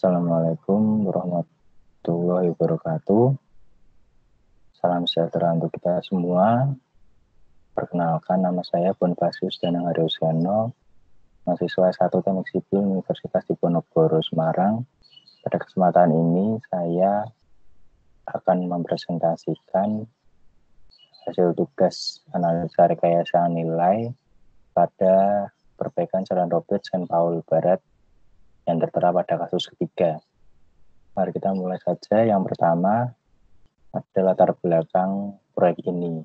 Assalamualaikum warahmatullahi wabarakatuh. Salam sejahtera untuk kita semua. Perkenalkan, nama saya Bonifasius Danang Haryosono, mahasiswa S1 Teknik Sipil Universitas Diponegoro, Semarang. Pada kesempatan ini saya akan mempresentasikan hasil tugas analisa rekayasa nilai pada perbaikan Jalan Robert St. Paul Barat yang tertera pada kasus ketiga. Mari kita mulai saja. Yang pertama adalah latar belakang proyek ini.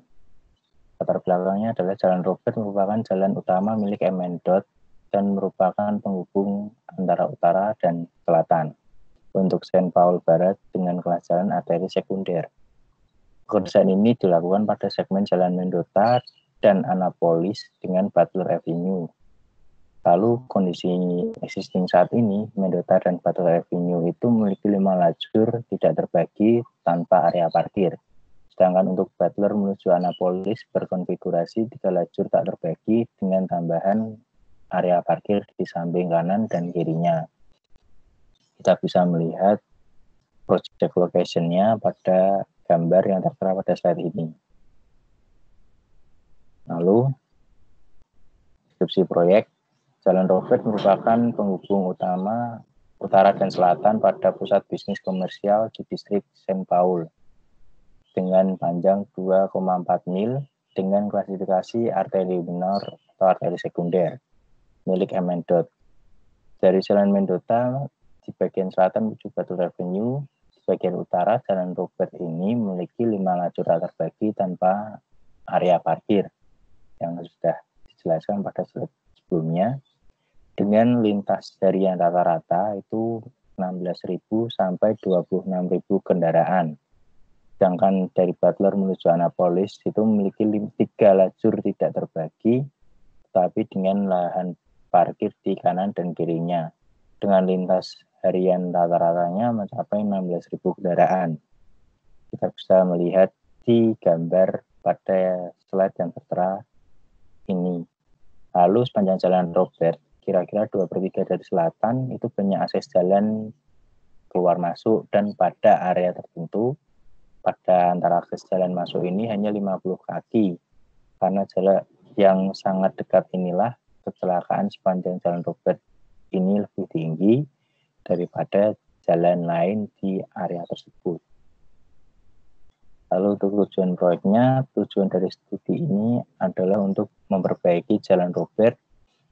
Latar belakangnya adalah Jalan Robert merupakan jalan utama milik Mendot dan merupakan penghubung antara utara dan selatan untuk St. Paul Barat dengan kelas jalan arteri sekunder. Pekerjaan ini dilakukan pada segmen Jalan Mendota dan Annapolis dengan Butler Avenue. Lalu kondisi existing saat ini, Mendota dan Butler Avenue itu memiliki 5 lajur tidak terbagi tanpa area parkir. Sedangkan untuk Butler menuju Annapolis berkonfigurasi 3 lajur tak terbagi dengan tambahan area parkir di samping kanan dan kirinya. Kita bisa melihat project location-nya pada gambar yang tertera pada slide ini. Lalu, deskripsi proyek. Jalan Robert merupakan penghubung utama utara dan selatan pada pusat bisnis komersial di distrik St. Paul dengan panjang 2,4 mil dengan klasifikasi arteri minor atau arteri sekunder milik Mendot. Dari Jalan Mendota di bagian selatan menuju Butler Avenue, di bagian utara Jalan Robert ini memiliki 5 lajur terbagi tanpa area parkir yang sudah dijelaskan pada slide sebelumnya, dengan lintas harian rata-rata itu 16.000 sampai 26.000 kendaraan. Sedangkan dari Butler menuju Annapolis itu memiliki 3 lajur tidak terbagi, tetapi dengan lahan parkir di kanan dan kirinya, dengan lintas harian rata-ratanya mencapai 16.000 kendaraan. Kita bisa melihat di gambar pada slide yang tertera ini. Lalu sepanjang Jalan Robert, kira-kira 2/3 dari selatan itu banyak akses jalan keluar masuk, dan pada area tertentu pada antara akses jalan masuk ini hanya 50 kaki. Karena jalan yang sangat dekat inilah kecelakaan sepanjang Jalan Robert ini lebih tinggi daripada jalan lain di area tersebut. Lalu untuk tujuan proyeknya, tujuan dari studi ini adalah untuk memperbaiki Jalan Robert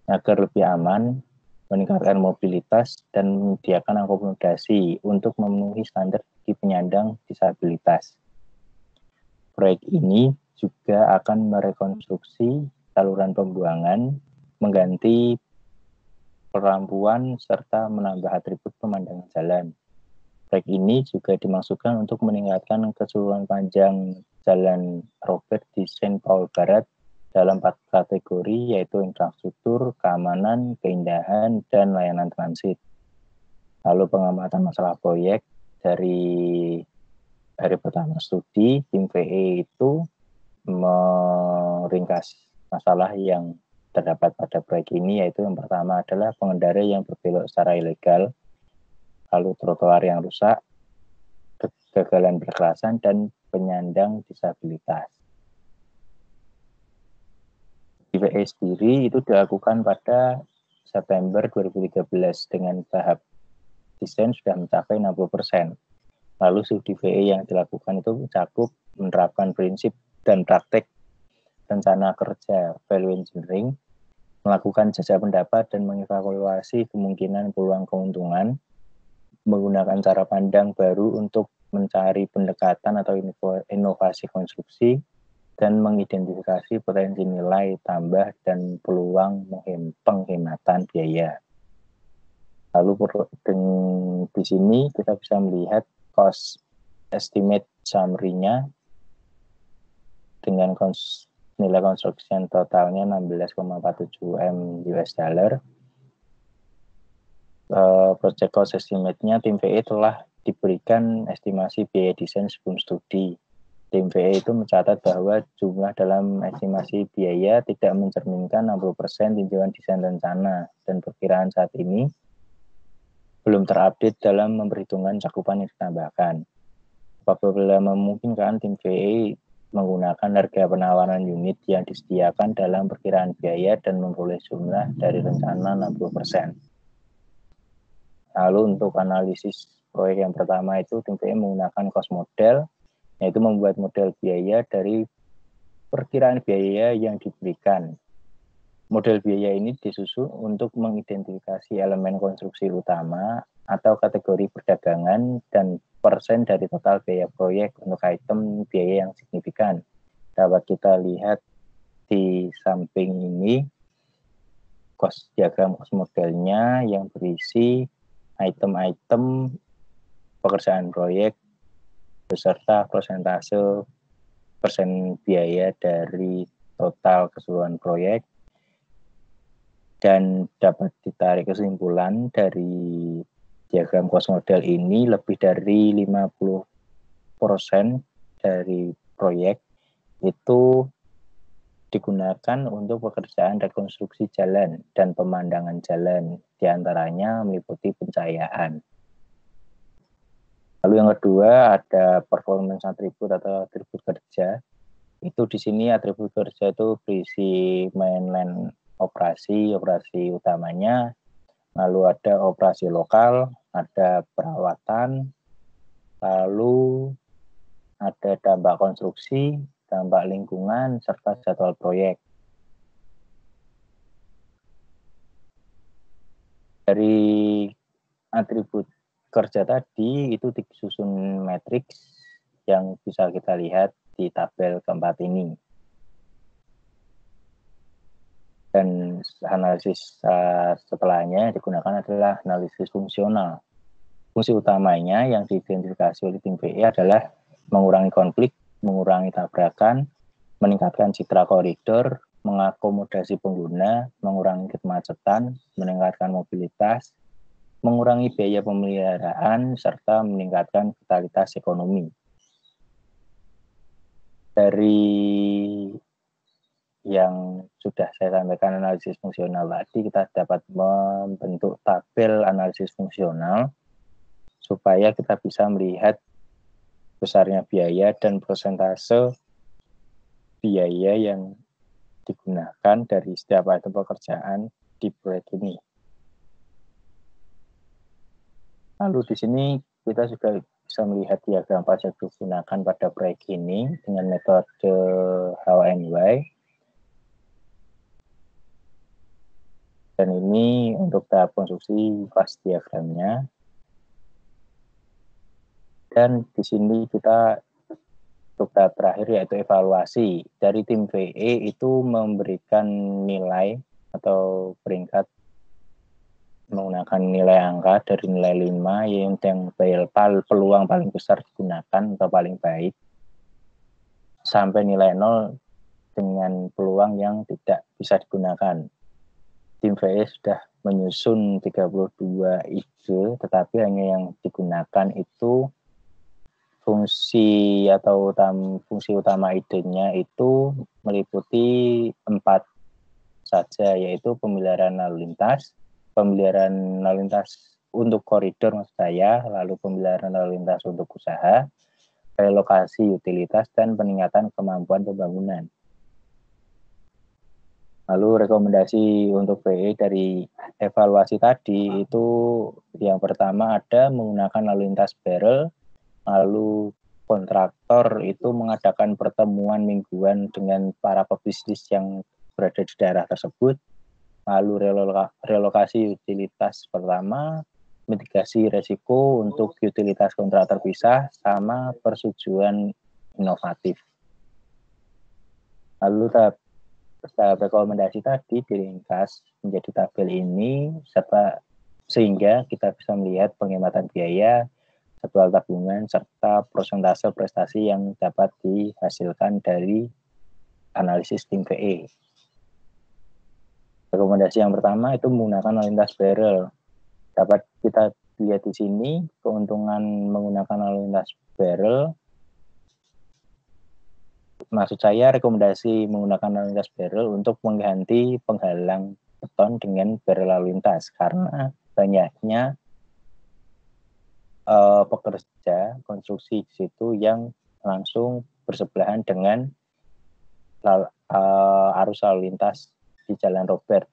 agar lebih aman, meningkatkan mobilitas, dan menyediakan akomodasi untuk memenuhi standar bagi penyandang disabilitas. Proyek ini juga akan merekonstruksi saluran pembuangan, mengganti perampuan, serta menambah atribut pemandangan jalan. Proyek ini juga dimaksudkan untuk meningkatkan keseluruhan panjang Jalan Robert di St. Paul Barat dalam 4 kategori, yaitu infrastruktur, keamanan, keindahan, dan layanan transit. Lalu pengamatan masalah proyek dari hari pertama studi, tim VE itu meringkas masalah yang terdapat pada proyek ini, yaitu yang pertama adalah pengendara yang berbelok secara ilegal, lalu trotoar yang rusak, kegagalan berkelasan, dan penyandang disabilitas. VE sendiri itu dilakukan pada September 2013 dengan tahap desain sudah mencapai 60%. Lalu studi VE yang dilakukan itu mencakup menerapkan prinsip dan praktek rencana kerja value engineering, melakukan jajak pendapat dan mengevaluasi kemungkinan peluang keuntungan, menggunakan cara pandang baru untuk mencari pendekatan atau inovasi konstruksi, dan mengidentifikasi potensi nilai tambah dan peluang penghematan biaya. Lalu di sini kita bisa melihat cost estimate summary-nya dengan nilai construction totalnya 16,47 M US dollar. Project cost estimate-nya tim VE telah diberikan estimasi biaya desain sebelum studi. Tim VE itu mencatat bahwa jumlah dalam estimasi biaya tidak mencerminkan 60% tinjauan desain rencana, dan perkiraan saat ini belum terupdate dalam memperhitungkan cakupan yang ditambahkan. Apabila memungkinkan, tim VE menggunakan harga penawaran unit yang disediakan dalam perkiraan biaya dan memperoleh jumlah dari rencana 60%. Lalu untuk analisis proyek yang pertama itu tim VE menggunakan cost model, yaitu membuat model biaya dari perkiraan biaya yang diberikan. Model biaya ini disusun untuk mengidentifikasi elemen konstruksi utama atau kategori perdagangan dan persen dari total biaya proyek untuk item biaya yang signifikan. Dapat kita lihat di samping ini diagram cost modelnya yang berisi item-item pekerjaan proyek beserta persentase persen biaya dari total keseluruhan proyek. Dan dapat ditarik kesimpulan dari diagram cost model ini lebih dari 50% dari proyek itu digunakan untuk pekerjaan rekonstruksi jalan dan pemandangan jalan, diantaranya meliputi pencahayaan. Lalu yang kedua ada performance atribut atau atribut kerja. Itu di sini atribut kerja itu berisi mainland operasi utamanya, lalu ada operasi lokal, ada perawatan, lalu ada dampak konstruksi, dampak lingkungan, serta jadwal proyek. Dari atribut kerja tadi itu disusun matriks yang bisa kita lihat di tabel keempat ini. Dan analisis setelahnya digunakan adalah analisis fungsional. Fungsi utamanya yang diidentifikasi oleh tim VE adalah mengurangi konflik, mengurangi tabrakan, meningkatkan citra koridor, mengakomodasi pengguna, mengurangi kemacetan, meningkatkan mobilitas, mengurangi biaya pemeliharaan, serta meningkatkan vitalitas ekonomi. Dari yang sudah saya sampaikan analisis fungsional tadi, kita dapat membentuk tabel analisis fungsional supaya kita bisa melihat besarnya biaya dan persentase biaya yang digunakan dari setiap item pekerjaan di proyek ini. Lalu di sini kita juga bisa melihat diagram pajak digunakan pada proyek ini dengan metode HNY. Dan ini untuk tahap konstruksi pas diagramnya. Dan di sini kita untuk tahap terakhir yaitu evaluasi. Dari tim VE itu memberikan nilai atau peringkat menggunakan nilai angka dari nilai 5 yang peluang paling besar digunakan atau paling baik sampai nilai 0 dengan peluang yang tidak bisa digunakan. Tim VE sudah menyusun 32 ide, tetapi hanya yang digunakan itu fungsi utama idenya itu meliputi 4 saja, yaitu pemeliharaan lalu lintas untuk koridor maksud saya, lalu pemeliharaan lalu lintas untuk usaha, relokasi utilitas, dan peningkatan kemampuan pembangunan. Lalu rekomendasi untuk VE dari evaluasi tadi itu yang pertama ada menggunakan lalu lintas barrel, lalu kontraktor itu mengadakan pertemuan mingguan dengan para pebisnis yang berada di daerah tersebut, lalu relokasi utilitas pertama, mitigasi resiko untuk utilitas kontrak terpisah, sama persetujuan inovatif. Lalu tahap rekomendasi tadi diringkas menjadi tabel ini sehingga kita bisa melihat penghematan biaya, jadwal tabungan, serta persentase prestasi yang dapat dihasilkan dari analisis tim VE. Rekomendasi yang pertama itu menggunakan lalu lintas barrel. Dapat kita lihat di sini keuntungan menggunakan lalu lintas barrel. Maksud saya rekomendasi menggunakan lalu lintas barrel untuk mengganti penghalang beton dengan barrel lalu lintas karena banyaknya pekerja konstruksi di situ yang langsung bersebelahan dengan arus lalu lintas di Jalan Robert.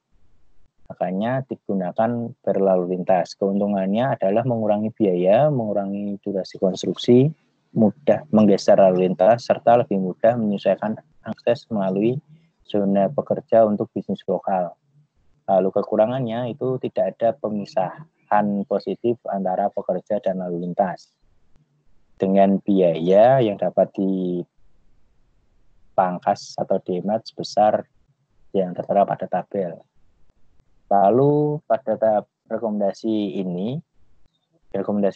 Makanya digunakan berlalu lintas. Keuntungannya adalah mengurangi biaya, mengurangi durasi konstruksi, mudah menggeser lalu lintas, serta lebih mudah menyesuaikan akses melalui zona pekerja untuk bisnis lokal. Lalu kekurangannya itu tidak ada pemisahan positif antara pekerja dan lalu lintas. Dengan biaya yang dapat dipangkas atau dihemat sebesar yang tertera pada tabel. Lalu pada tahap rekomendasi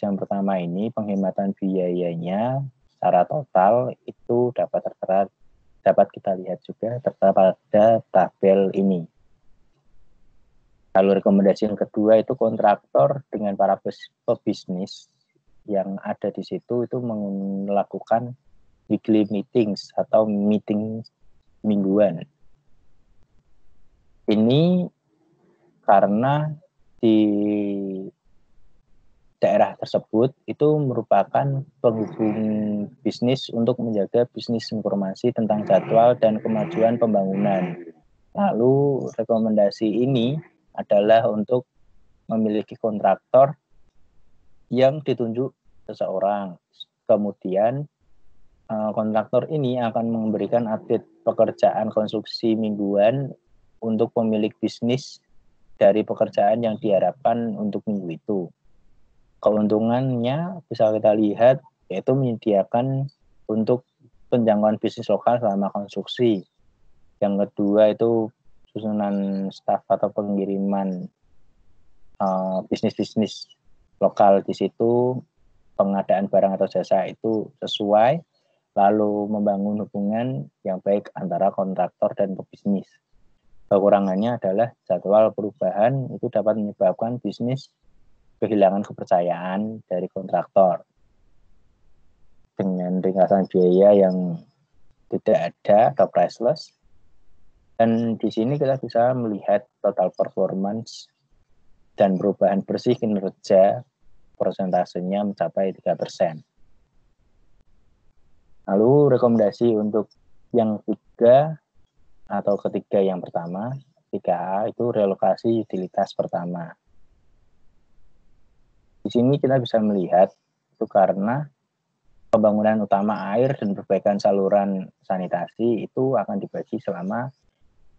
yang pertama ini penghematan biayanya secara total itu dapat kita lihat juga tertera pada tabel ini. Lalu rekomendasi yang kedua itu kontraktor dengan para pebisnis yang ada di situ itu melakukan weekly meetings atau meeting mingguan. Ini karena di daerah tersebut itu merupakan penghubung bisnis untuk menjaga bisnis informasi tentang jadwal dan kemajuan pembangunan. Lalu rekomendasi ini adalah untuk memiliki kontraktor yang ditunjuk seseorang. Kemudian kontraktor ini akan memberikan update pekerjaan konstruksi mingguan untuk pemilik bisnis dari pekerjaan yang diharapkan untuk minggu itu. Keuntungannya bisa kita lihat yaitu menyediakan untuk penjangkauan bisnis lokal selama konstruksi. Yang kedua itu susunan staf atau pengiriman bisnis-bisnis lokal di situ, pengadaan barang atau jasa itu sesuai, lalu membangun hubungan yang baik antara kontraktor dan pebisnis. Kekurangannya adalah jadwal perubahan itu dapat menyebabkan bisnis kehilangan kepercayaan dari kontraktor. Dengan ringkasan biaya yang tidak ada atau priceless. Dan di sini kita bisa melihat total performance dan perubahan bersih kinerja persentasenya mencapai 3%. Lalu rekomendasi untuk yang ketiga yang pertama, 3A itu relokasi utilitas pertama. Di sini kita bisa melihat itu karena pembangunan utama air dan perbaikan saluran sanitasi itu akan dibagi selama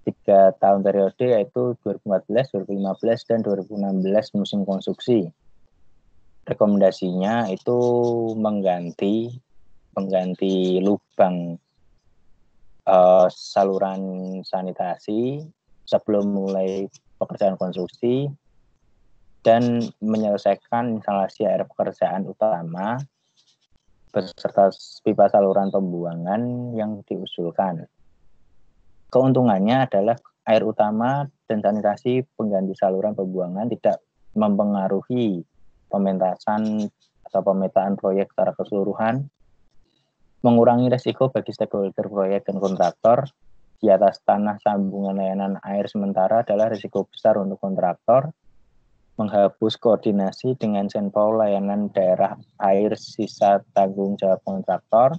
3 tahun periode yaitu 2014, 2015, dan 2016 musim konstruksi. Rekomendasinya itu mengganti lubang saluran sanitasi sebelum mulai pekerjaan konstruksi dan menyelesaikan instalasi air pekerjaan utama beserta pipa saluran pembuangan yang diusulkan. Keuntungannya adalah air utama dan sanitasi pengganti saluran pembuangan tidak mempengaruhi pementasan atau pemetaan proyek secara keseluruhan, mengurangi resiko bagi stakeholder proyek dan kontraktor. Di atas tanah sambungan layanan air sementara adalah risiko besar untuk kontraktor, menghapus koordinasi dengan senpol layanan daerah air sisa tanggung jawab kontraktor,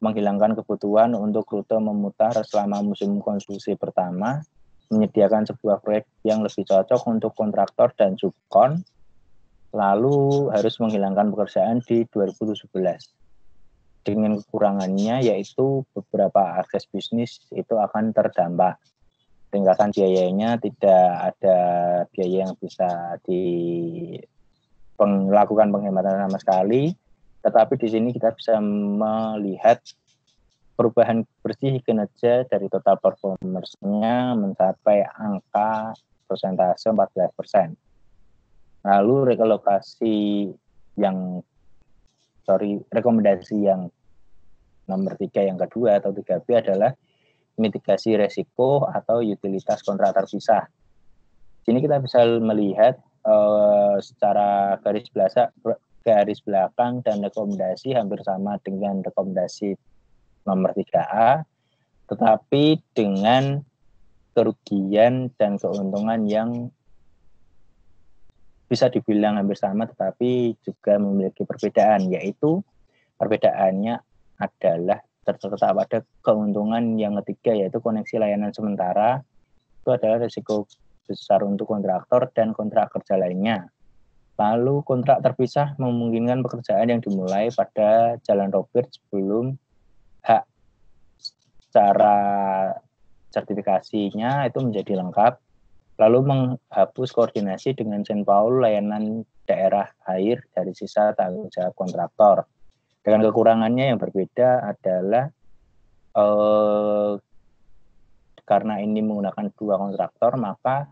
menghilangkan kebutuhan untuk rute memutar selama musim konstruksi pertama, menyediakan sebuah proyek yang lebih cocok untuk kontraktor dan subkon, lalu harus menghilangkan pekerjaan di 2017. Dengan kekurangannya yaitu beberapa akses bisnis itu akan terdampak. Ringkasan biayanya tidak ada biaya yang bisa dilakukan penghematan sama sekali, tetapi di sini kita bisa melihat perubahan bersih kinerja dari total performance-nya mencapai angka persentase 14%. Lalu rekomendasi yang nomor 3 yang kedua atau 3B adalah mitigasi resiko atau utilitas kontrak terpisah. Sini kita bisa melihat secara garis belakang dan rekomendasi hampir sama dengan rekomendasi nomor 3A, tetapi dengan kerugian dan keuntungan yang bisa dibilang hampir sama, tetapi juga memiliki perbedaan, yaitu perbedaannya adalah terletak pada keuntungan yang ketiga, yaitu koneksi layanan sementara. Itu adalah risiko besar untuk kontraktor dan kontrak kerja lainnya. Lalu kontrak terpisah memungkinkan pekerjaan yang dimulai pada Jalan Robert sebelum hak secara sertifikasinya itu menjadi lengkap. Lalu menghapus koordinasi dengan Saint Paul layanan daerah air dari sisa tanggung jawab kontraktor. Dengan kekurangannya yang berbeda adalah karena ini menggunakan dua kontraktor, maka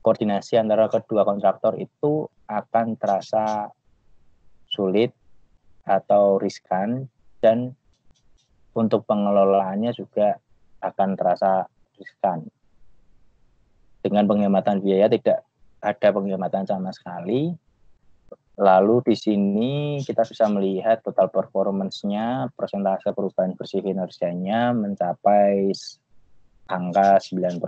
koordinasi antara kedua kontraktor itu akan terasa sulit atau riskan, dan untuk pengelolaannya juga akan terasa riskan. Dengan penghematan biaya tidak ada penghematan sama sekali. Lalu di sini kita bisa melihat total performance-nya, persentase perubahan bersih kinerjanya mencapai angka 9%.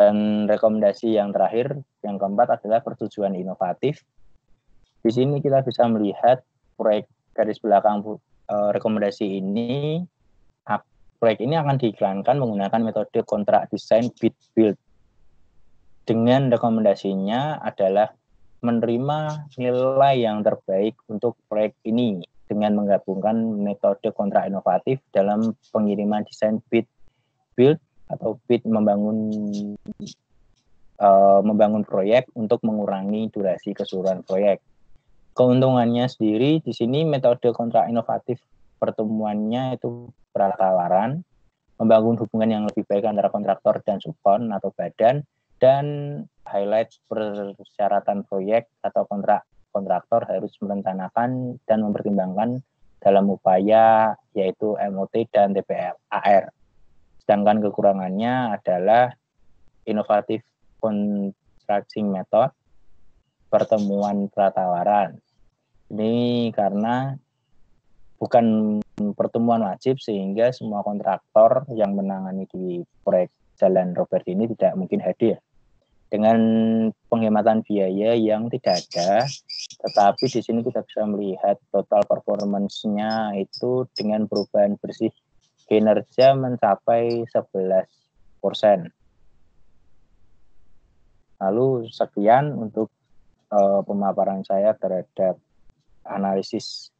Dan rekomendasi yang terakhir, yang keempat adalah pertujuan inovatif. Di sini kita bisa melihat proyek garis belakang rekomendasi ini. Proyek ini akan diiklankan menggunakan metode kontrak desain bid build. Dengan rekomendasinya adalah menerima nilai yang terbaik untuk proyek ini dengan menggabungkan metode kontrak inovatif dalam pengiriman desain bid build atau bid membangun proyek untuk mengurangi durasi keseluruhan proyek. Keuntungannya sendiri di sini metode kontrak inovatif pertemuannya itu pratawaran, membangun hubungan yang lebih baik antara kontraktor dan subkon atau badan, dan highlight persyaratan proyek atau kontraktor harus merencanakan dan mempertimbangkan dalam upaya yaitu MOT dan TPAR. Sedangkan kekurangannya adalah inovatif contracting method, pertemuan pratawaran. Ini karena bukan pertemuan wajib sehingga semua kontraktor yang menangani di proyek Jalan Robert ini tidak mungkin hadir. Dengan penghematan biaya yang tidak ada, tetapi di sini kita bisa melihat total performance-nya itu dengan perubahan bersih kinerja mencapai 11%. Lalu sekian untuk pemaparan saya terhadap analisis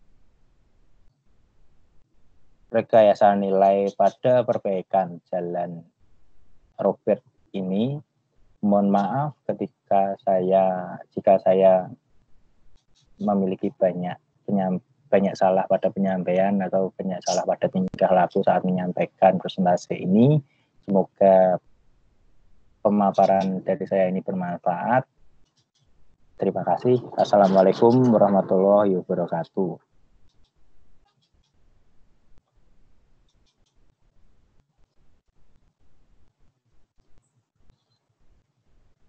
rekayasa nilai pada perbaikan Jalan Robert ini. Mohon maaf jika saya memiliki banyak salah pada penyampaian atau banyak salah pada tingkah laku saat menyampaikan presentasi ini. Semoga pemaparan dari saya ini bermanfaat. Terima kasih. Assalamualaikum warahmatullahi wabarakatuh.